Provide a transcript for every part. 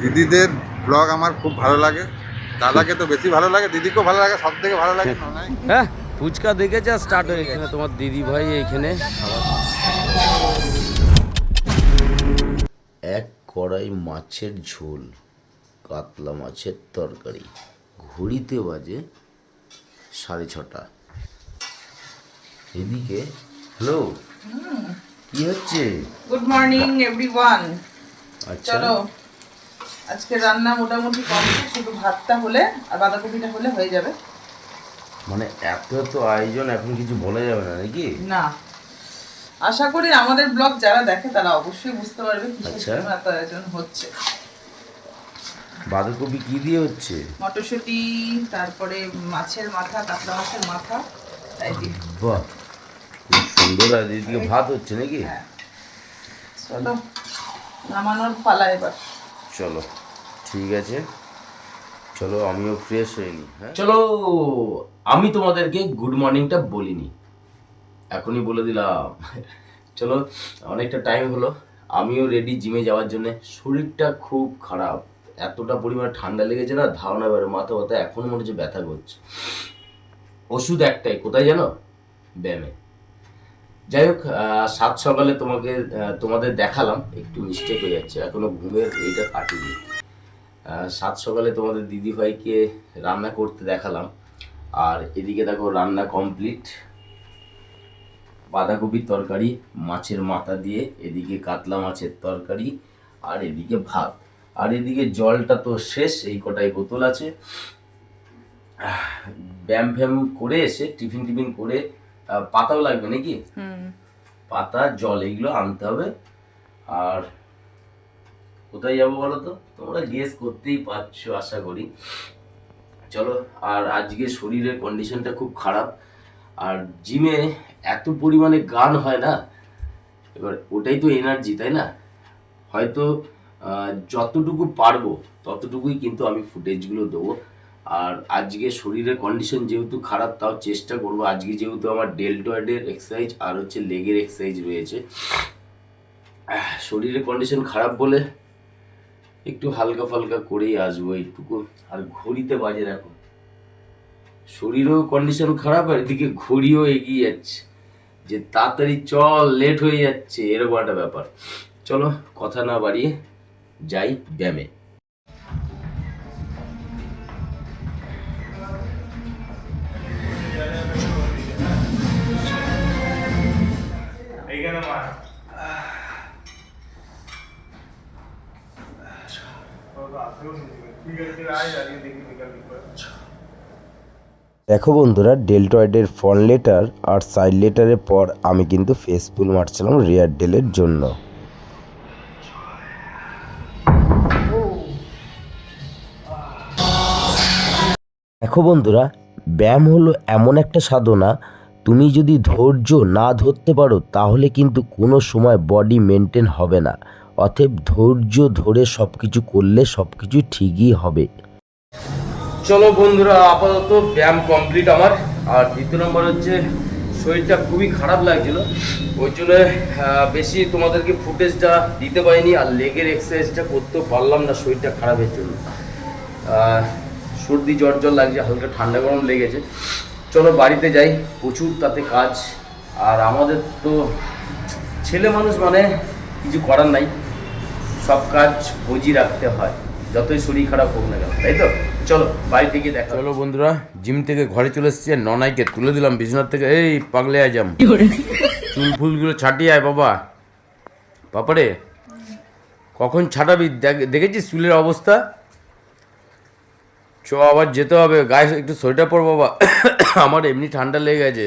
দিদিদের ব্লগ আমার খুব ভালো লাগে, দাদাকে তো বেশি ভালো লাগে, দিদিকেও ভালো লাগে, সব থেকে ভালো লাগে নয়। হ্যাঁ, ফুচকা দেখে যা স্টার্ট হয়ে গেছে। তোমার দিদি ভাই এইখানে এক কড়াই মাছের ঝোল, কাতলা মাছের তরকারি। ঘড়িতে বাজে 6:30। এদিকে হ্যালো, কি হচ্ছে? Good morning everyone. আচ্ছা, চলো আজকে রান্না মোটামুটি কমপ্লিট, শুধু ভাতটা হলে আর বাঁধাকপিটা হলে হয়ে যাবে। মানে এত এত আয়োজন, এখন কিছু বলা যাবে না নাকি? না, আশা করি আমাদের ব্লগ যারা দেখে তারা অবশ্যই বুঝতে পারবে কিসের আচ্ছা। জন্য এত আয়োজন হচ্ছে। বাঁধাকপি কি দিয়ে হচ্ছে? মটরশুঁটি, তারপরে মাছের মাথা, কাতলা মাছের মাথা, তাই দিয়ে। বাহ, খুব সুন্দর। আর এদিকে ভাত হচ্ছে নাকি? হ্যাঁ, চলো নামানোর পালা এবার। চলো ঠিক আছে, চলো আমিও ফ্রেশ হয়ে নিই। হ্যাঁ চলো, আমি তোমাদেরকে গুড মর্নিংটা বলিনি, এখনই বলে দিলাম। চলো, অনেকটা টাইম হলো, আমিও রেডি জিমে যাওয়ার জন্য। শরীরটা খুব খারাপ, এতটা পরিমাণে ঠান্ডা লেগেছে না, ধারণা বেরো, মাথা ব্যথা এখন মনে হচ্ছে ব্যথা করছে। ওষুধ একটাই, কোথায় জানো? ব্যায়ামে। যাই হোক, সাত সকালে তোমাদের দেখালাম, একটু মিস্টেক হয়ে যাচ্ছে, এখনো ঘুমের এইটা কাটিনি। সাত সকালে তোমাদের দিদিভাইকে রান্না করতে দেখালাম, আর এদিকে দেখো রান্না কমপ্লিট। বাঁধাকপির তরকারি মাছের মাথা দিয়ে, এদিকে কাতলা মাছের তরকারি, আর এদিকে ভাত, আর এদিকে জলটা তো শেষ, এই কটাই বোতল আছে। ব্যায়াম ফ্যাম করে এসে টিফিন টিফিন করে পাতাও লাগবে নাকি? পাতা, জল, এইগুলো আনতে হবে। আর কোথায় যাবো বলো তো? তোমরা গেস করতেই পারছো আশা করি। চলো, আর আজকে শরীরের কন্ডিশনটা খুব খারাপ, আর জিমে এত পরিমাণে গান হয় না, এবার ওটাই তো এনার্জি, তাই না? হয়তো যতটুকু পারবো ততটুকুই কিন্তু আমি ফুটেজগুলো দেবো। আর আজকে শরীরের কন্ডিশন যেহেতু খারাপ, তাও চেষ্টা করবো। আজকে যেহেতু আমার ডেল্টয়েডের এক্সারসাইজ আর হচ্ছে লেগের এক্সারসাইজ রয়েছে, শরীরের কন্ডিশন খারাপ বলে একটু হালকা ফালকা করেই আসবো এইটুকু। আর ঘড়িতে বাজে দেখো, শরীরও কন্ডিশন খারাপ আর এদিকে ঘড়িও এগিয়ে যাচ্ছে, যে তাড়াতাড়ি চল, লেট হয়ে যাচ্ছে, এরকম একটা ব্যাপার। চলো কথা না বাড়িয়ে যাই ব্যায়ামে। দেখো বন্ধুরা, ডেল্টয়েডের ফ্রন্ট লেটার আর সাইড লেটারের পর আমি কিন্তু ফেস ফুল মারছিলাম রেয়ার ডেলের জন্য। দেখো বন্ধুরা, ব্যায়াম হলো এমন একটা সাধনা, তুমি যদি ধৈর্য না ধরতে পারো তাহলে কিন্তু কোনো সময় বডি মেনটেন হবে না। অতএব ধৈর্য ধরে সব কিছু করলে সব কিছু ঠিকই হবে। চলো বন্ধুরা, আপাতত ব্যায়াম কমপ্লিট আমার। আর দ্বিতীয় নম্বর হচ্ছে, শরীরটা খুবই খারাপ লাগছিল, ওই জন্য বেশি তোমাদেরকে ফুটেজটা দিতে পারিনি, আর লেগের এক্সারসাইজটা করতেও পারলাম না শরীরটা খারাপের জন্য। সর্দি জ্বর জ্বর লাগছে, হালকা ঠান্ডা গরম লেগেছে। চলো বাড়িতে যাই, প্রচুর তাতে কাজ। আর আমাদের তো ছেলে মানুষ, মানে কিছু করার নাই, সব কাজ বুঝিয়ে রাখতে হয়, যতই শরীর খারাপ হোক না কেন, তাই তো? চলো বাড়িতে গিয়ে দেখা। চলো বন্ধুরা, জিম থেকে ঘরে চলে এসেছি, ননাইকে তুলে দিলাম বিছানার থেকে। এই পাগলে আজাম, চুল ফুলগুলো ছাটিয়ে আয় বাবা। বাপারে, কখন ছাটাবি? দেখেছিস চুলের অবস্থা? চ, আবার যেতে হবে, গায়ে একটু সোয়েটার পর বাবা। আমার এমনি ঠান্ডা লেগে গেছে,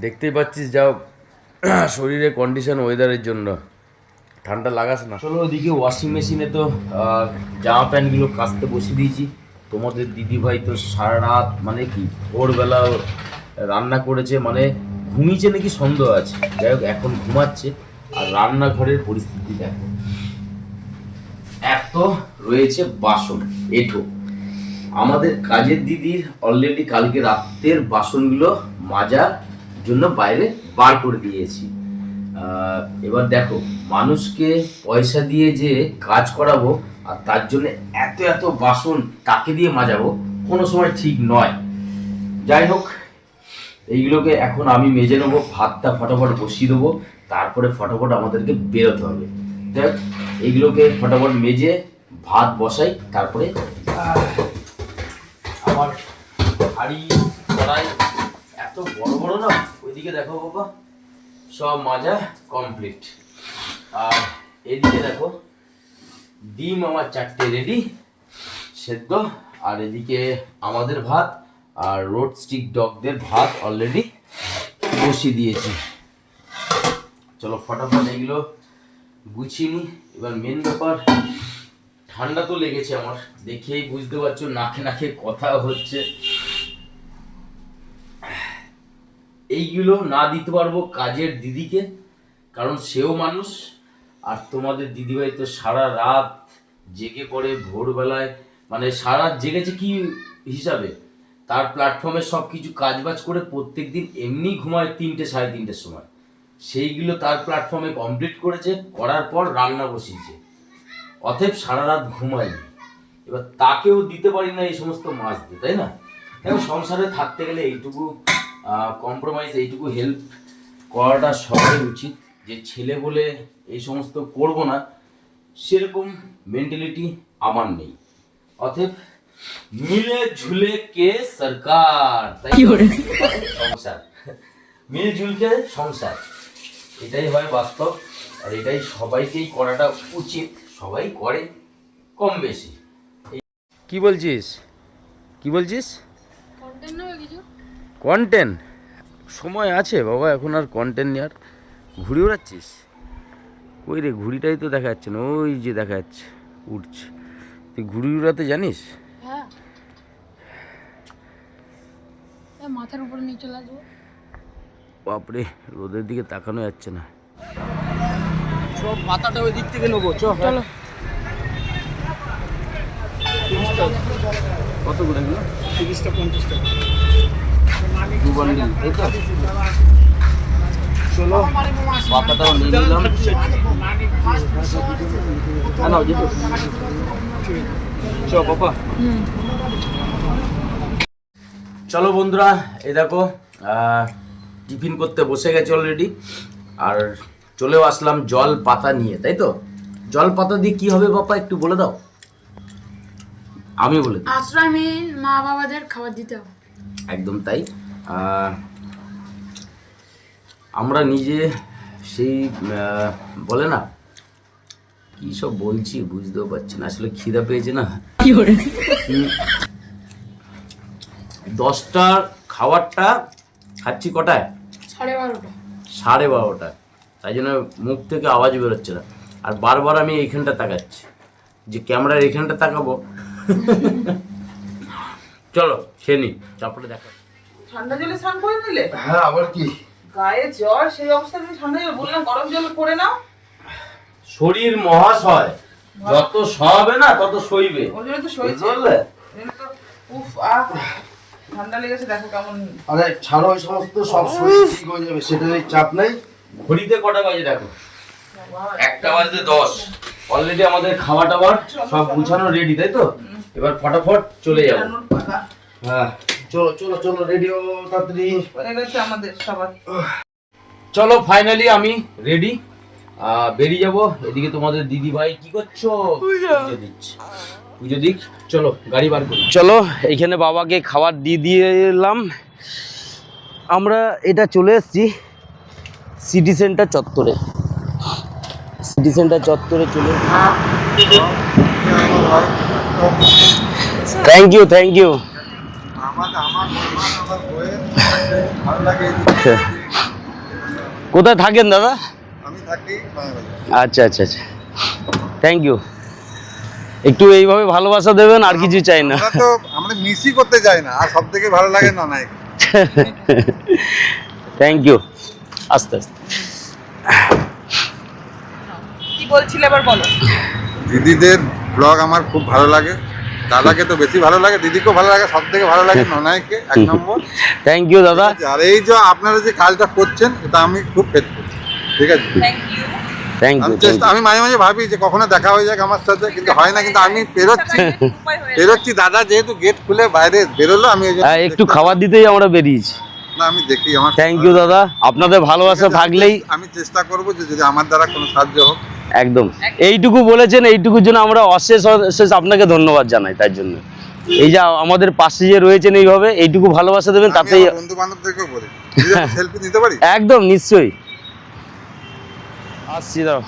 দেখতেই পাচ্ছিস, যাও শরীরের কন্ডিশন ওয়েদারের জন্য, ঠান্ডা লাগাস না। চলো ওদিকে ওয়াশিং মেশিনে তো জামা প্যান্টগুলো কাচতে বসিয়ে দিয়েছি। তোমাদের দিদিভাই তো সারা রাত, মানে কি ভোরবেলা রান্না করেছে, মানে ঘুমিয়েছে নাকি সন্দেহ আছে। যাই হোক, এখন ঘুমাচ্ছে। আর রান্নাঘরের পরিস্থিতি দেখো, এত রয়েছে বাসন, এঁঠো। আমাদের কাজের দিদির অলরেডি কালকে রাতের বাসনগুলো মাজার জন্য বাইরে বার করে দিয়েছি। এবার দেখো, মানুষকে পয়সা দিয়ে যে কাজ করাবো আর তার জন্য এত এত বাসন কাকে দিয়ে মাজাবো কোনো সময় ঠিক নয়। যাই হোক, এইগুলোকে এখন আমি মেজে নেবো, ভাতটা ফটাফট বসিয়ে দেবো, তারপরে ফটাফট আমাদেরকে বেরোতে হবে। দেখ, এইগুলোকে ফটাফট মেজে ভাত বসাই, তারপরে আমার হাঁড়ি কড়াই এত বড় বড় না, ওইদিকে দেখো বাবা সব মাজা কমপ্লিট। আর এদিকে দেখো ডিম আমার 4টে রেডি সেদ্ধ, আর এদিকে আমাদের ভাত আর রোড স্টিক ডগদের ভাত অলরেডি বসিয়ে দিয়েছি। চলো ফটাফট এগুলো গুছিয়ে নিই। এবার মেন ব্যাপার, ঠান্ডা তো লেগেছে আমার, দেখেই বুঝতে পারছো নাকে নাকে কথা হচ্ছে। এইগুলো না দিতে পারবো কাজের দিদিকে, কারণ সেও মানুষ, আর তোমাদের দিদিভাই তো সারা রাত জেগে পড়ে ভোরবেলায়, মানে সারা রাত জেগেছে কি হিসাবে, তার প্ল্যাটফর্মে সব কিছু কাজবাজ করে প্রত্যেকদিন এমনি ঘুমায় 3টে সাড়ে 3টের সময়, সেইগুলো তার প্ল্যাটফর্মে কমপ্লিট করেছে, করার পর রান্না বসিয়েছে, অতএব সারা রাত ঘুমায়নি। এবার তাকেও দিতে পারি না এই সমস্ত মাছ দিয়ে, তাই না? দেখো সংসারে থাকতে গেলে এইটুকু কম্প্রোমাইজ, এইটুকু হেল্প করাটা সবাই উচিত। যে ছেলে বলে এই সমস্ত করব না সেরকম মেন্টালিটি আমার নেই। অতএব মিলে ঝুলে কে সরকার, তাই সংসার, মিল ঝুলকে সংসার, এটাই হয় বাস্তব। আর এটাই সবাইকেই করাটা উচিত, সবাই করে কম বেশি। কি বলছিস, কি বলছিস? কন্টেন্ট সময় আছে বাবা, এখন আর কন্টেন্ট নেই। আর ঘুড়ি উড়াচ্ছিস? কই রে, ঘুড়িটাই তো দেখা যাচ্ছে না, ওই যে দেখা যাচ্ছে উঠছে। তুই ঘুড়ি উড়াতে জানিস? হ্যাঁ, মাথার উপরে নিয়ে চলে আসবো। বাপরে, রোদের দিকে তাকানো যাচ্ছে না। সব মাথাটা ওই দিক থেকে নেবো, চলো। কত করে এগুলো? 30টা 50 টাকা। দু বান্ডিল, তাই তো? চলো পাতাটাও নিয়ে নিলাম। হ্যাঁ, নাও যেতে। চ বাবা। চলো বন্ধুরা, এই দেখো টিফিন করতে বসে গেছে অলরেডি, আর চলেও আসলাম জল পাতা নিয়ে, তাই তো? জল পাতা দিয়ে কি হবে বাবা একটু বলে দাও। আমি বলে দিই, আশ্রমহীন মা বাবাদের খাবার দিতে হবে। একদম তাই। আমরা নিজে সেই বলে না, কি সব বলছি বুঝতেও পারছি না, আসলে খিদা পেয়েছে না। 10টার খাবারটা খাচ্ছি কটায়? 12:30। 12:30, তাই জন্য মুখ থেকে আওয়াজ বেরোচ্ছে না। আর বারবার আমি এইখানটা তাকাচ্ছি, যে ক্যামেরার এইখানটা তাকাবো। চলো খেয়ে নি, তারপরে দেখা। ঠান্ডা জলে স্নান করে নিলে? হ্যাঁ, আবার কি? গায়ে জ্বর, সেই অবস্থা তুমি ঠান্ডা জল, বললাম গরম জল করে নাও। শরীর মহাশয়, যত সহাবে না তত সইবে, ওই জন্য তো সইছে। বুঝলে? উফ, ঠান্ডা লেগেছে, দেখো কেমন। আরে ছাড়ো, ওই সমস্ত সব শরীর ঠিক হয়ে যাবে, সেটা নিয়ে চাপ নাই। ঘড়িতে কটা বাজে দেখো? 1টা বাজতে 10। অলরেডি আমাদের খাওয়া টাবার সব গুছানো রেডি, তাই তো? এবার ফটাফট চলে যাবো। রান্নার পালা হ্যাঁ, চলো চলো চলো, রেডিও তাড়াতাড়ি। হয়ে গেছে আমাদের সবার। চলো ফাইনালি আমি রেডি, বেরিয়ে যাব। এদিকে তোমাদের দিদি ভাই কি করছো? পুজো দিচ্ছে, পুজো দিক। চলো গাড়ি বার করি। চলো, এইখানে বাবাকে খাবার দিয়ে এলাম। আমরা এটা চলে এসেছি সিটি সেন্টার চত্বরে। সিটি সেন্টার চত্বরে চলে থ্যাংক ইউ, থ্যাংক ইউ। ভালো লাগে। কোথায় থাকেন দাদা? আমি থাকি আচ্ছা আচ্ছা আচ্ছা, থ্যাংক ইউ। একটু এইভাবে ভালোবাসা দেবেন, আর কিছু চাই না। আমরা তো আমরা মিসই করতে যাই না, আর সব থেকে ভালো লাগে নানাই। Thank you. আস্তে আস্তে। কি বলছিলে এবার বলো। দিদিদের ব্লগ আমার খুব ভালো লাগে, দাদাকে তো বেশি ভালো লাগে, দিদিকেও ভালো লাগে, সব থেকে ভালো লাগে ননাইকে 1 নম্বর। থ্যাংক ইউ দাদা। আর এই যে আপনারা যে কাজটা করছেন, এটা আমি খুব ফেট করছি, ঠিক আছে? Thank you. থ্যাংক ইউ আমি মাঝে মাঝে ভাবি যে কখনো দেখা হয়ে যাক আমার সাথে, কিন্তু হয় না। কিন্তু আমি পেরোচ্ছি দাদা যেহেতু গেট খুলে বাইরে বেরোলো, আমি এই জন্য হ্যাঁ, একটু খাবার দিতেই আমরা বেরিয়েছি। না আমি দেখি আমার থ্যাংক ইউ দাদা, আপনাদের ভালোবাসা থাকলেই আমি চেষ্টা করবো যে যদি আমার দ্বারা কোনো সাহায্য হোক। একদম এইটুকু বলেছেন, এইটুকুর জন্য আমরা অশেষ অশেষ আপনাকে ধন্যবাদ জানাই। তার জন্য এই যে আমাদের পাশে যে রয়েছেন এইভাবে এইটুকু ভালোবাসা দেবেন, তাতেই বন্ধু বান্ধবদেরকেও বলি সেলফি নিতে পারি। একদম নিশ্চয়ই আসছি। দাও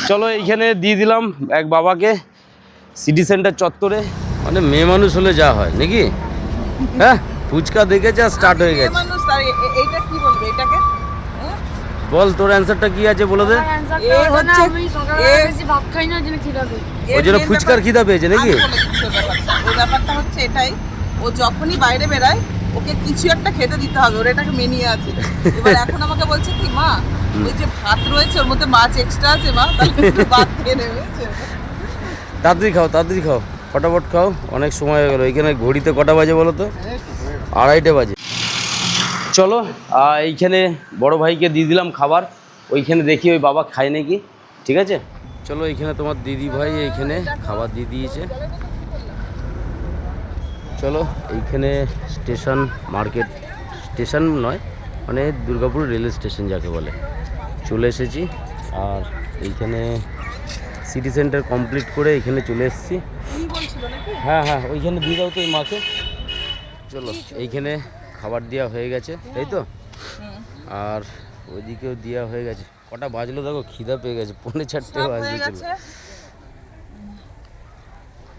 চলো, এইখানে দিয়ে দিলাম এক বাবাকে সিটি সেন্টার চত্বরে। মানে মেয়ে মানুষ হলে যা হয় নাকি, হ্যাঁ ফুচকা দেখেছে আর স্টার্ট হয়ে গেছে। মানুষ আর এইটা কি বলবে এটাকে? বল তোর অ্যান্সারটা কি আছে বলে দে। আমি সকালবেলা বেশি ভাত খাই না, জন্য খিদা পেয়ে। ওই জন্য ফুচকার খিদা পেয়েছে নাকি? আমি বলে দিচ্ছি ওর ব্যাপারটা। ওর ব্যাপারটা হচ্ছে এটাই, ও যখনই বাইরে বেরায় ওকে কিছু একটা খেতে দিতে হবে, ওর এটাকে মেনিয়ে আছে। এবার এখন আমাকে বলছে কি মা, ওই যে ভাত রয়েছে ওর মধ্যে মাছ এক্সট্রা আছে মা, তাহলে একটু ভাত খেয়ে নেবে। তাড়াতাড়ি খাও, তাড়াতাড়ি খাও, ফটাফট খাও, অনেক সময় হয়ে গেলো। এখানে ঘড়িতে কটা বাজে বলো তো? 2:30 বাজে। চলো এইখানে বড় ভাইকে দিয়ে দিলাম খাবার, ওইখানে দেখি ওই বাবা খায় নাকি। ঠিক আছে চলো, এইখানে তোমার দিদি ভাই এইখানে খাবার দিয়ে দিয়েছে। চলো এইখানে স্টেশন মার্কেট, স্টেশন নয় মানে দুর্গাপুর রেল স্টেশন যাকে বলে, চলে এসেছি। আর এইখানে সিটি সেন্টার কমপ্লিট করে এখানে চলে এসেছি। হ্যাঁ হ্যাঁ, ওইখানে দিয়ে দাও তো ওই মাকে। চলো এইখানে খাবার দেওয়া হয়ে গেছে তাই তো, আর ওইদিকেও দেওয়া হয়ে গেছে। কটা বাজলো দেখো, খিদা পেয়ে গেছে, 4:45 বাজতে চলো।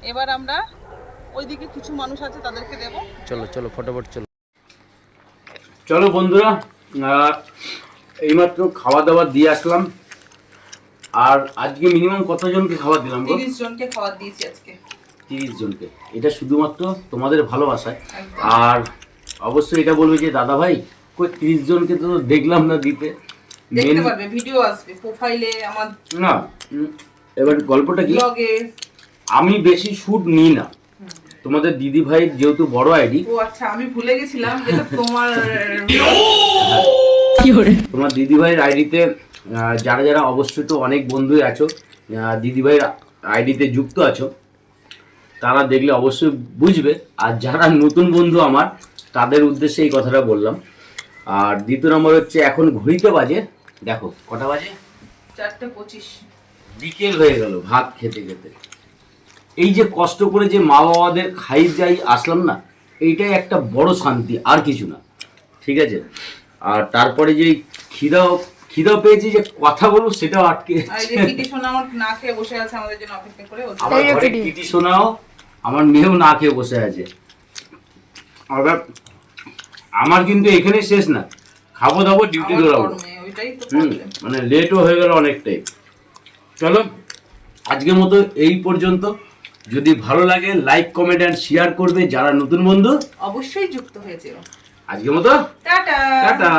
এবার আমরা ওইদিকে কিছু মানুষ আছে তাদেরকে দেবো। চলো চলো ফটাফট চলো। চলো বন্ধুরা, এইমাত্র খাওয়া দাওয়া দিয়ে আসলাম। আর আজকে মিনিমাম কতজনকে খাবার দিলাম গো? 30 জনকে খাবার দিয়েছি আজকে। 30 জনকে। এটা শুধুমাত্র তোমাদের ভালোবাসায়। আর অবশ্যই এটা বলবে যে দাদা ভাই কই 30 জনকে তো দেখলাম না দিতে। দেখতে পারবে, ভিডিও আসবে প্রোফাইলে আমার। না এবার গল্পটা কি, ব্লগে। আমি বেশি শুট নিই না। তোমাদের দিদি ভাই যেহেতু বড় আইডি। ও আচ্ছা, আমি ভুলে গেছিলাম যেটা তোমার তোমার দিদি ভাইয়ের আইডিতে যারা যারা অবশ্যই তো অনেক বন্ধুই আছো, দিদি ভাইয়ের আইডিতে যুক্ত আছো, তারা দেখলে অবশ্যই বুঝবে। আর যারা নতুন বন্ধু আমার, তাদের উদ্দেশ্যে এই কথাটা বললাম। আর দ্বিতীয় নম্বর হচ্ছে এখন ঘড়িতে বাজে, দেখো কটা বাজে, 4:25। বিকেল হয়ে গেল ভাত খেতে খেতে। এই যে কষ্ট করে যে মা বাবাদের খাই যাই আসলাম না, এইটাই একটা বড় শান্তি, আর কিছু না। ঠিক আছে, আর তারপরে যে খিদাও পেয়েছি, যে কথা বলবো সেটাও আটকে আর এই যে কিটি সোনা আমার না খেয়ে বসে আছে আমাদের জন্য অপেক্ষা করে। আমার ঘরে কিটি শোনাও, আমার মেয়েও না খেয়ে বসে আছে। আবার আমার কিন্তু এখানে শেষ না, খাবো দাবো ডিউটি দৌড়াবো। ওইটাই তো মানে লেটও হয়ে গেল অনেকটাই। চলো আজকের মতো এই পর্যন্ত। যদি ভালো লাগে লাইক কমেন্ট এন্ড শেয়ার করবে, যারা নতুন বন্ধু অবশ্যই যুক্ত হয়েছে। আজকের মতো টাটা টাটা।